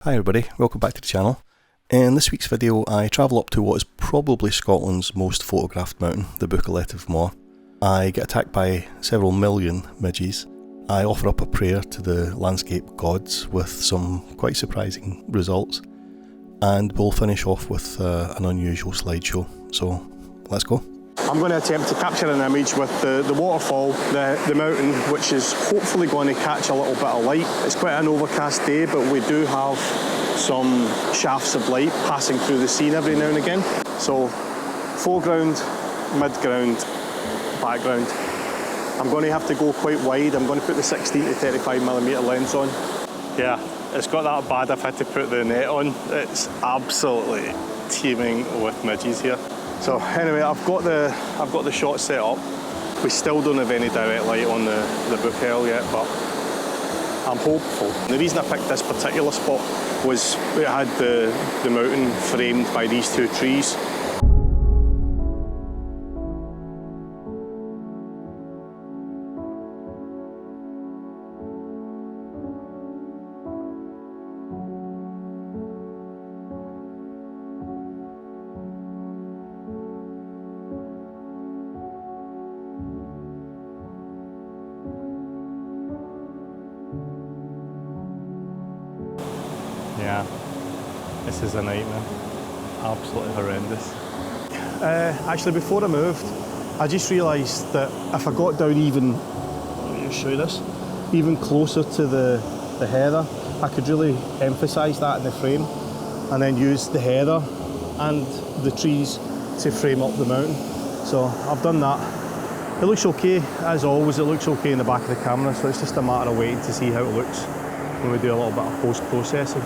Hi everybody, welcome back to the channel. In this week's video I travel up to what is probably Scotland's most photographed mountain, the Buachaille Etive Mor. I get attacked by several million midges. I offer up a prayer to the landscape gods with some quite surprising results. And we'll finish off with an unusual slideshow, so let's go. I'm going to attempt to capture an image with the waterfall, the mountain, which is hopefully going to catch a little bit of light. It's quite an overcast day, but we do have some shafts of light passing through the scene every now and again. So, foreground, midground, background. I'm going to have to go quite wide. I'm going to put the 16 to 35mm lens on. Yeah, it's got that bad I've had to put the net on. It's absolutely teeming with midges here. So anyway, I've got the shot set up. We still don't have any direct light on the Buachaille yet, but I'm hopeful. The reason I picked this particular spot was it had the mountain framed by these two trees. Yeah, this is a nightmare. Absolutely horrendous. Actually, before I moved, I just realised that if I got down even, let me show you this, even closer to the heather, I could really emphasise that in the frame and then use the heather and the trees to frame up the mountain. So I've done that. It looks okay, as always, it looks okay in the back of the camera, so it's just a matter of waiting to see how it looks when we do a little bit of post-processing.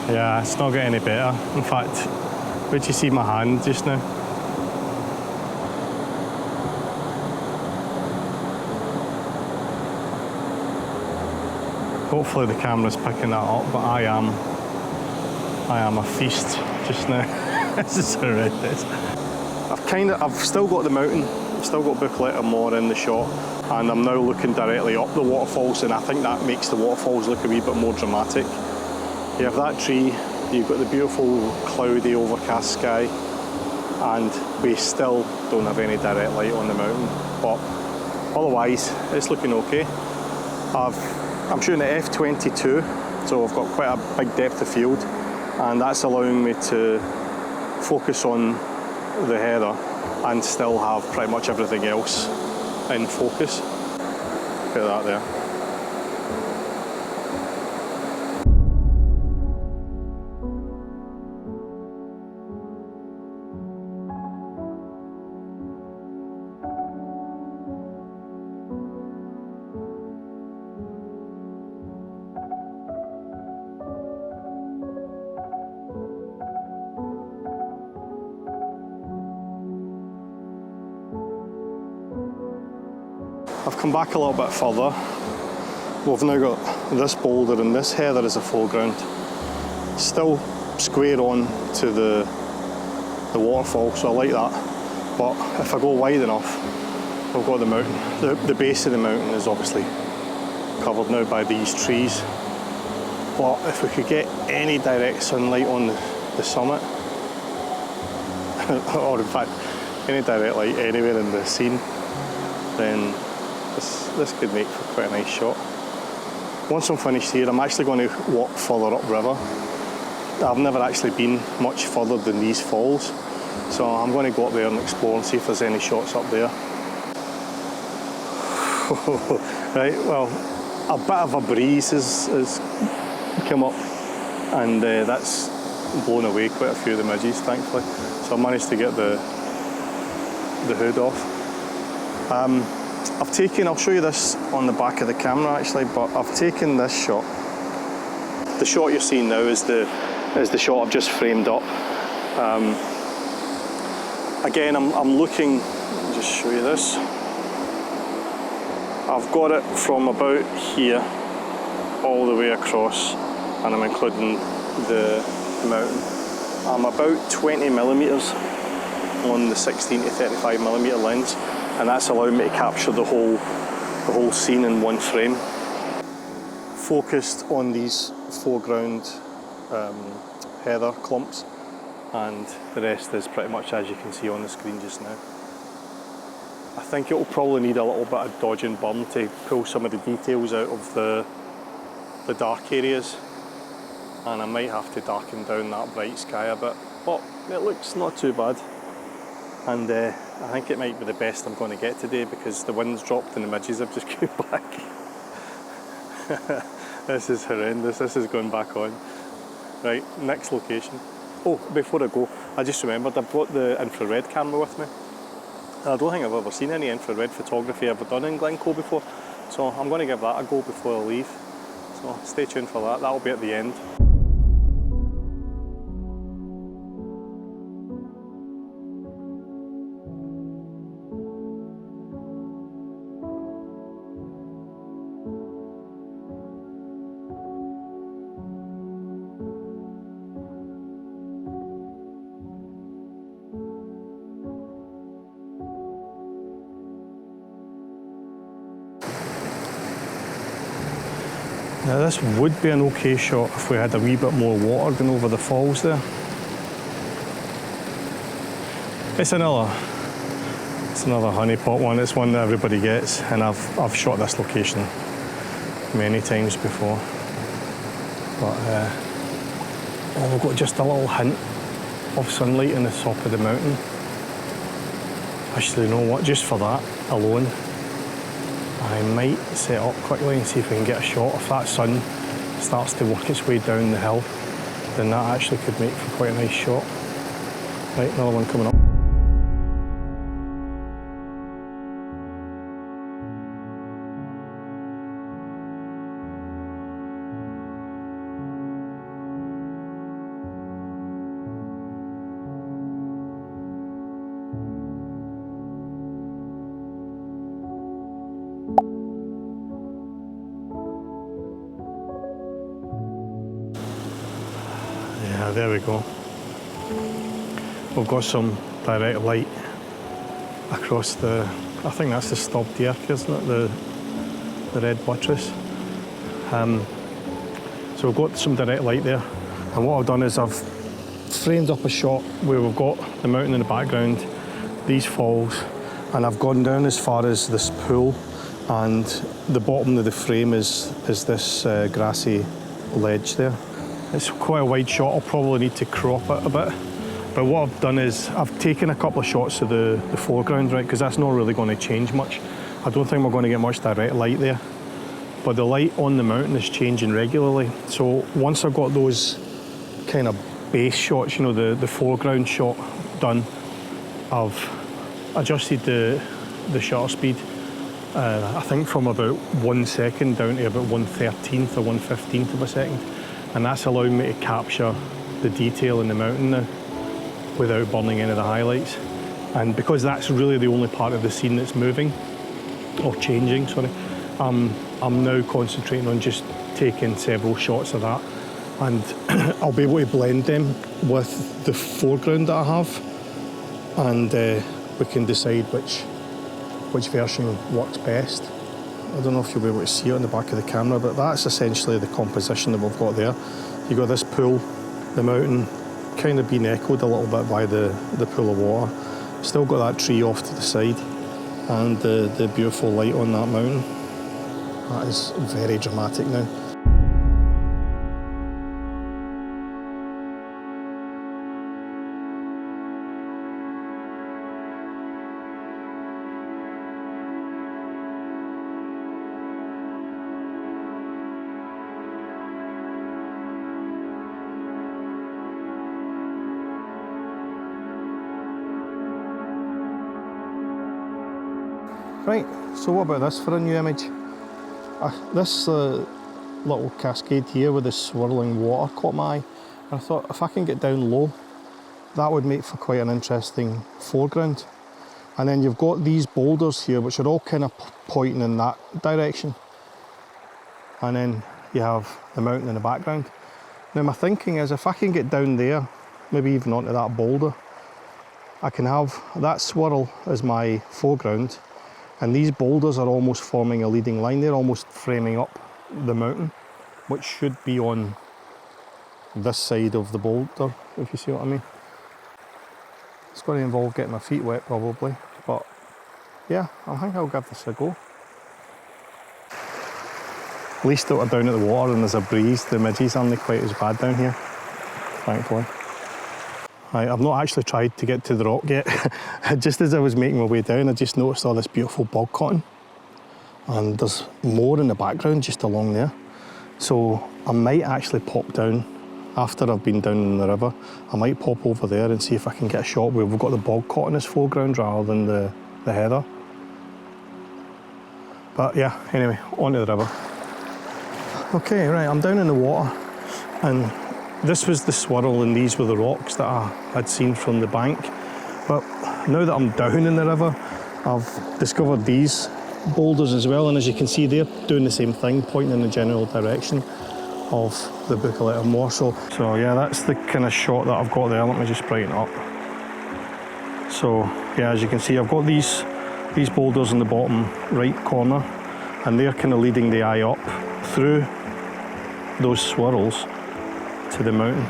Yeah, it's not getting any better. In fact, where'd you see my hand just now? Hopefully the camera's picking that up, but I am a feast just now. This is horrendous. I've still got the mountain, I've still got Buachaille Etive Mor in the shot, and I'm now looking directly up the waterfalls, and I think that makes the waterfalls look a wee bit more dramatic. You have that tree, you've got the beautiful cloudy overcast sky, and we still don't have any direct light on the mountain, but otherwise it's looking okay. I'm shooting at f/22, so I've got quite a big depth of field, and that's allowing me to focus on the heather and still have pretty much everything else in focus. Look at that there. I've come back a little bit further. We've now got this boulder and this heather as a foreground. Still square on to the waterfall, so I like that. But if I go wide enough, we've got the mountain. The base of the mountain is obviously covered now by these trees. But if we could get any direct sunlight on the summit, or in fact, any direct light anywhere in the scene, then this could make for quite a nice shot. Once I'm finished here, I'm actually going to walk further upriver. I've never actually been much further than these falls, so I'm going to go up there and explore and see if there's any shots up there. Right, well, a bit of a breeze has come up, and that's blown away quite a few of the midges, thankfully. So I managed to get the hood off. I'll show you this on the back of the camera actually, but I've taken this shot. The shot you're seeing now is the shot I've just framed up. Again, I'm looking, let me just show you this. I've got it from about here all the way across, and I'm including the mountain. I'm about 20 millimeters on the 16 to 35 millimeter lens, and that's allowing me to capture the whole scene in one frame. Focused on these foreground heather clumps, and the rest is pretty much as you can see on the screen just now. I think it will probably need a little bit of dodge and burn to pull some of the details out of the dark areas, and I might have to darken down that bright sky a bit, but it looks not too bad, and I think it might be the best I'm going to get today because the wind's dropped and the midges have just come back. This is horrendous, this is going back on. Right, next location. Oh, before I go, I just remembered I brought the infrared camera with me. I don't think I've ever seen any infrared photography ever done in Glencoe before, so I'm going to give that a go before I leave. So stay tuned for that, that'll be at the end. Now this would be an okay shot if we had a wee bit more water going over the falls there. It's another honeypot one, it's one that everybody gets, and I've shot this location many times before. But oh, we've got just a little hint of sunlight in the top of the mountain. Actually, you know what, just for that alone, I might set up quickly and see if we can get a shot. If that sun starts to work its way down the hill, then that actually could make for quite a nice shot. Right, another one coming up. Yeah, there we go. We've got some direct light across the, I think that's the stopped arc, isn't it? The red buttress. So we've got some direct light there. And what I've done is I've framed up a shot where we've got the mountain in the background, these falls, and I've gone down as far as this pool, and the bottom of the frame is this grassy ledge there. It's quite a wide shot, I'll probably need to crop it a bit. But what I've done is I've taken a couple of shots of the foreground, right, because that's not really going to change much. I don't think we're going to get much direct light there. But the light on the mountain is changing regularly. So once I've got those kind of base shots, you know, the foreground shot done, I've adjusted the shutter speed, I think from about 1 second down to about 1/13th or 1/15th of a second. And that's allowing me to capture the detail in the mountain now without burning any of the highlights. And because that's really the only part of the scene that's moving, or changing, sorry, I'm now concentrating on just taking several shots of that, and I'll be able to blend them with the foreground that I have, and we can decide which version works best. I don't know if you'll be able to see it on the back of the camera, but that's essentially the composition that we've got there. You've got this pool, the mountain, kind of being echoed a little bit by the pool of water. Still got that tree off to the side, and the beautiful light on that mountain. That is very dramatic now. Right, so what about this for a new image? This little cascade here with the swirling water caught my eye. I thought if I can get down low that would make for quite an interesting foreground. And then you've got these boulders here, which are all kind of pointing in that direction. And then you have the mountain in the background. Now my thinking is, if I can get down there, maybe even onto that boulder, I can have that swirl as my foreground, and these boulders are almost forming a leading line. They're almost framing up the mountain, which should be on this side of the boulder, if you see what I mean. It's going to involve getting my feet wet probably, but yeah, I think I'll give this a go. At least that we're down at the water and there's a breeze. The midges aren't quite as bad down here, thankfully. I've not actually tried to get to the rock yet. Just as I was making my way down, I just noticed all this beautiful bog cotton. And there's more in the background just along there. So I might actually pop down after I've been down in the river. I might pop over there and see if I can get a shot where we've got the bog cotton as foreground rather than the heather. But yeah, anyway, onto the river. Okay, right, I'm down in the water, and this was the swirl and these were the rocks that I had seen from the bank. But now that I'm down in the river, I've discovered these boulders as well, and as you can see, they're doing the same thing, pointing in the general direction of the Buachaille Etive Mor. So yeah, that's the kind of shot that I've got there. Let me just brighten it up. So yeah, as you can see, I've got these boulders in the bottom right corner, and they're kind of leading the eye up through those swirls to the mountain.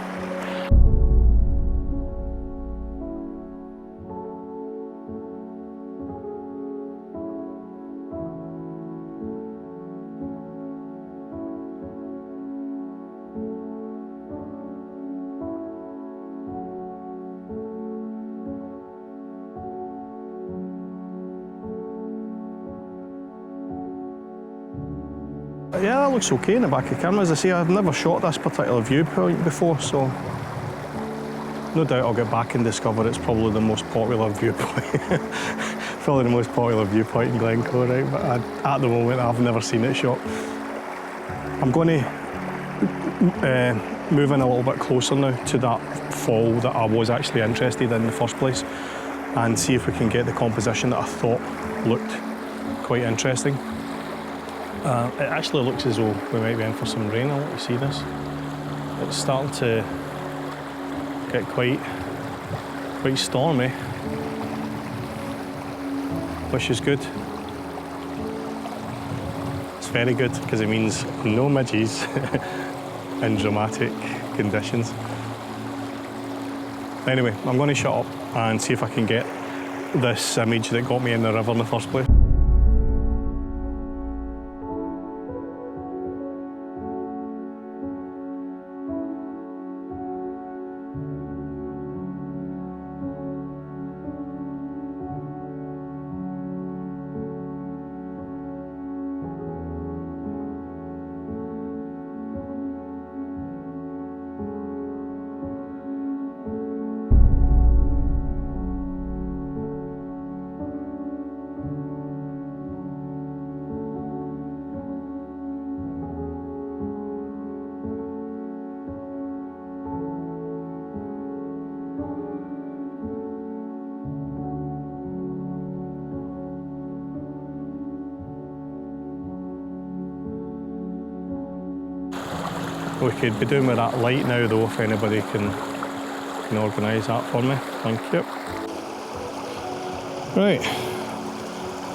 Yeah, that looks okay in the back of the camera. As I say, I've never shot this particular viewpoint before, so no doubt I'll get back and discover it's probably the most popular viewpoint. Probably the most popular viewpoint in Glencoe, right? But at the moment, I've never seen it shot. I'm going to move in a little bit closer now to that fall that I was actually interested in the first place, and see if we can get the composition that I thought looked quite interesting. It actually looks as though we might be in for some rain. I'll let you see this. It's starting to get quite stormy, which is good. It's very good because it means no midges in dramatic conditions. Anyway, I'm going to shut up and see if I can get this image that got me in the river in the first place. We could be doing with that light now though, if anybody can organise that for me. Thank you. Right,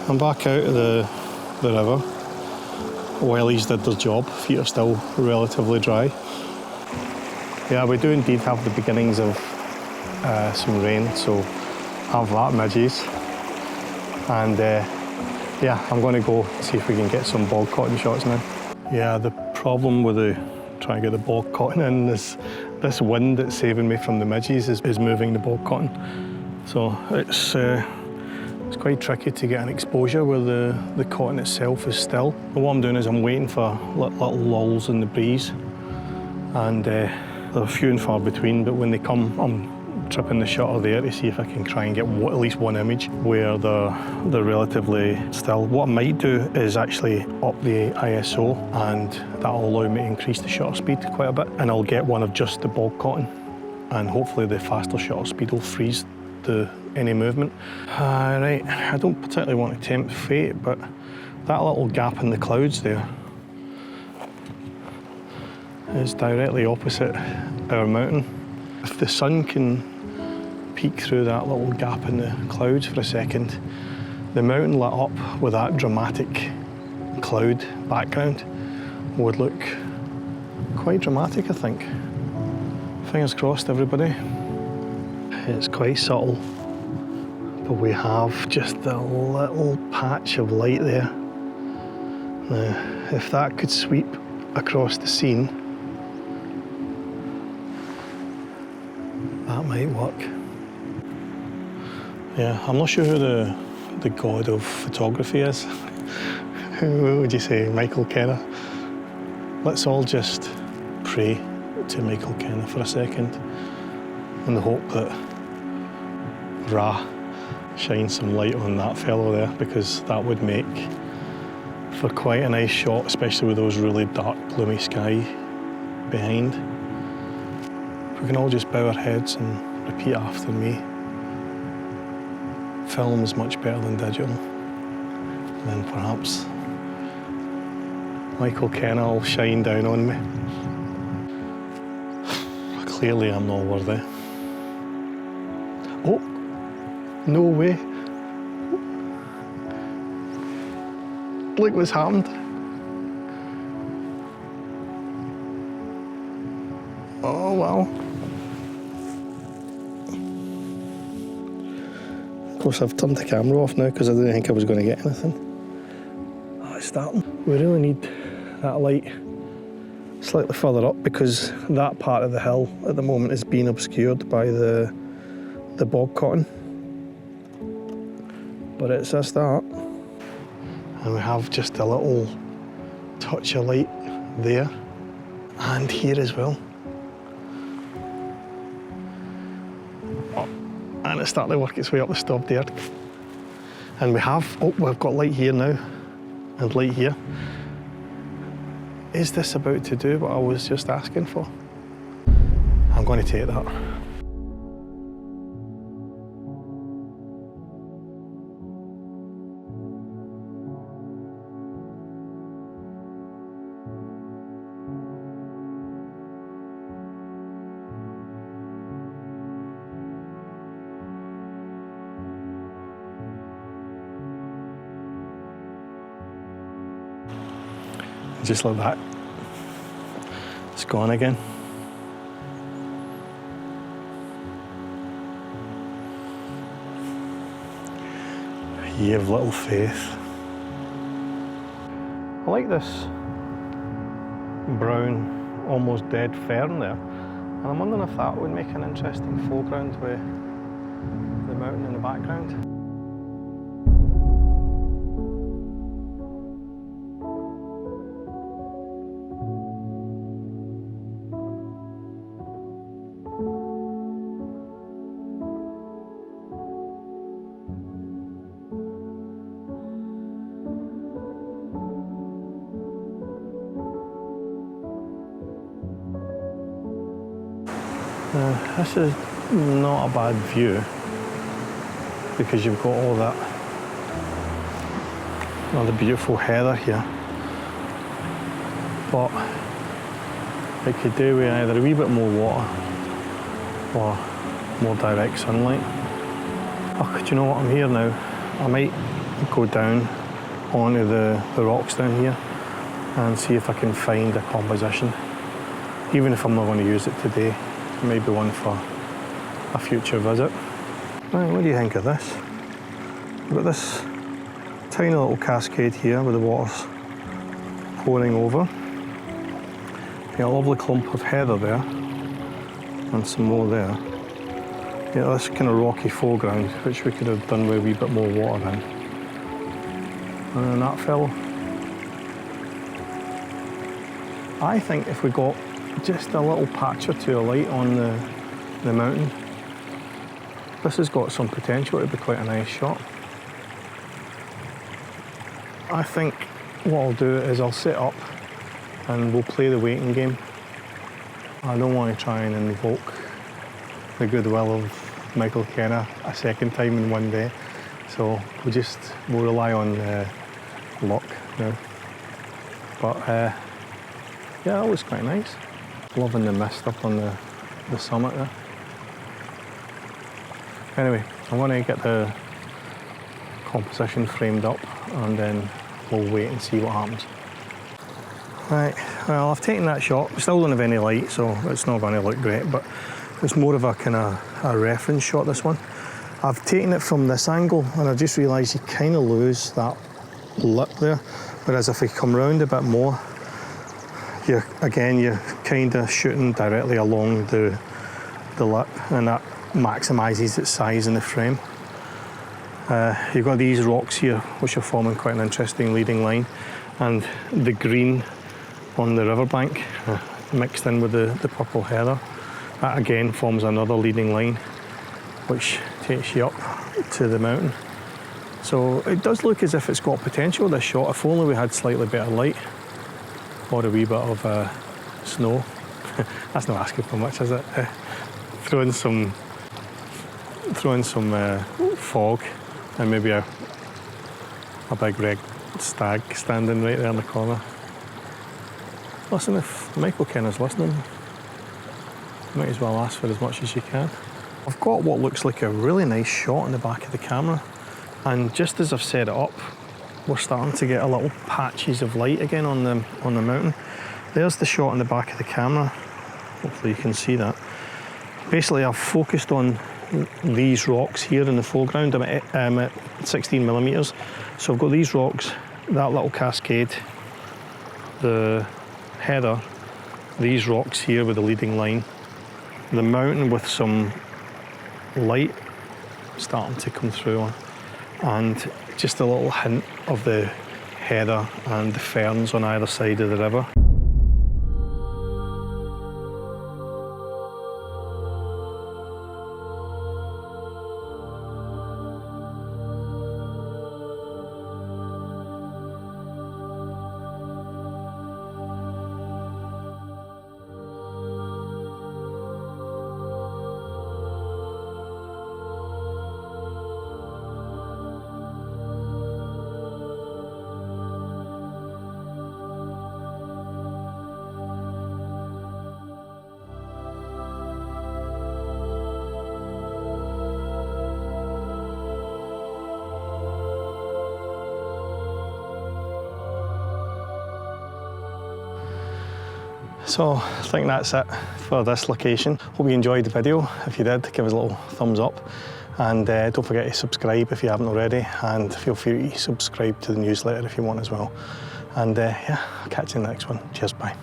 I'm back out of the river. Wellies did their job, feet are still relatively dry. Yeah, we do indeed have the beginnings of some rain, so have that, midges. And yeah, I'm going to go see if we can get some bog cotton shots now. Yeah, the problem with trying to get the bog cotton in, this wind that's saving me from the midges is moving the bog cotton. So it's quite tricky to get an exposure where the cotton itself is still. But what I'm doing is I'm waiting for little lulls in the breeze, and they're few and far between, but when they come, I'm tripping the shutter there to see if I can try and get at least one image where they're relatively still. What I might do is actually up the ISO, and that'll allow me to increase the shutter speed quite a bit, and I'll get one of just the bog cotton and hopefully the faster shutter speed will freeze any movement. Right, I don't particularly want to tempt fate, but that little gap in the clouds there is directly opposite our mountain. If the sun can peek through that little gap in the clouds for a second, the mountain lit up with that dramatic cloud background would look quite dramatic, I think. Fingers crossed, everybody. It's quite subtle, but we have just a little patch of light there. Now, if that could sweep across the scene, that might work. Yeah, I'm not sure who the god of photography is. What would you say, McKenna? Let's all just pray to McKenna for a second in the hope that Ra shines some light on that fellow there, because that would make for quite a nice shot, especially with those really dark, gloomy sky behind. If we can all just bow our heads and repeat after me. Film is much better than digital. And then perhaps McKenna will shine down on me. Clearly I'm not worthy. Oh, no way. Look what's happened. Oh, wow. Of course, I've turned the camera off now because I didn't think I was going to get anything. Oh, it's starting. We really need that light slightly further up, because that part of the hill at the moment is being obscured by the bog cotton. But it's a start. And we have just a little touch of light there and here as well. Oh, and it's starting to work its way up the stub there. And we've got light here now and light here. Is this about to do what I was just asking for? I'm going to take that. Just like that, it's gone again. Ye of little faith. I like this brown, almost dead fern there, and I'm wondering if that would make an interesting foreground with the mountain in the background. This is not a bad view, because you've got all that, all the beautiful heather here. But it could do with either a wee bit more water or more direct sunlight. Oh, do you know what, I'm here now. I might go down onto the rocks down here and see if I can find a composition. Even if I'm not going to use it today, maybe one for a future visit. Right, what do you think of this? We've got this tiny little cascade here with the water's pouring over. Got a lovely clump of heather there, and some more there. Yeah, this kind of rocky foreground, which we could have done with a wee bit more water in. And then that fellow. I think if we got just a little patch or two of light on the mountain, this has got some potential to be quite a nice shot. I think what I'll do is I'll sit up and we'll play the waiting game. I don't want to try and invoke the goodwill of McKenna a second time in one day. So we'll rely on luck now. But yeah, that was quite nice. Loving the mist up on the summit there. Anyway, I'm going to get the composition framed up and then we'll wait and see what happens. Right, well, I've taken that shot. We still don't have any light, so it's not going to look great, but it's more of a kind of a reference shot, this one. I've taken it from this angle and I just realised you kind of lose that lip there, whereas if we come round a bit more, you're kind of shooting directly along the lip, and that maximises its size in the frame. You've got these rocks here which are forming quite an interesting leading line, and the green on the riverbank mixed in with the purple heather. That again forms another leading line which takes you up to the mountain. So it does look as if it's got potential, this shot, if only we had slightly better light or a wee bit of snow. That's not asking for much, is it? Throw in some fog and maybe a big red stag standing right there in the corner. Listen, if McKenna's listening, you might as well ask for as much as you can. I've got what looks like a really nice shot in the back of the camera, and just as I've set it up, we're starting to get a little patches of light again on the mountain. There's the shot in the back of the camera. Hopefully you can see that. Basically, I've focused on these rocks here in the foreground. I'm at 16 millimeters. So I've got these rocks, that little cascade, the heather, these rocks here with the leading line, the mountain with some light starting to come through on, and just a little hint of the heather and the ferns on either side of the river. So I think that's it for this location. Hope you enjoyed the video. If you did, give us a little thumbs up, and don't forget to subscribe if you haven't already, and feel free to subscribe to the newsletter if you want as well. And yeah, I'll catch you in the next one. Cheers, bye.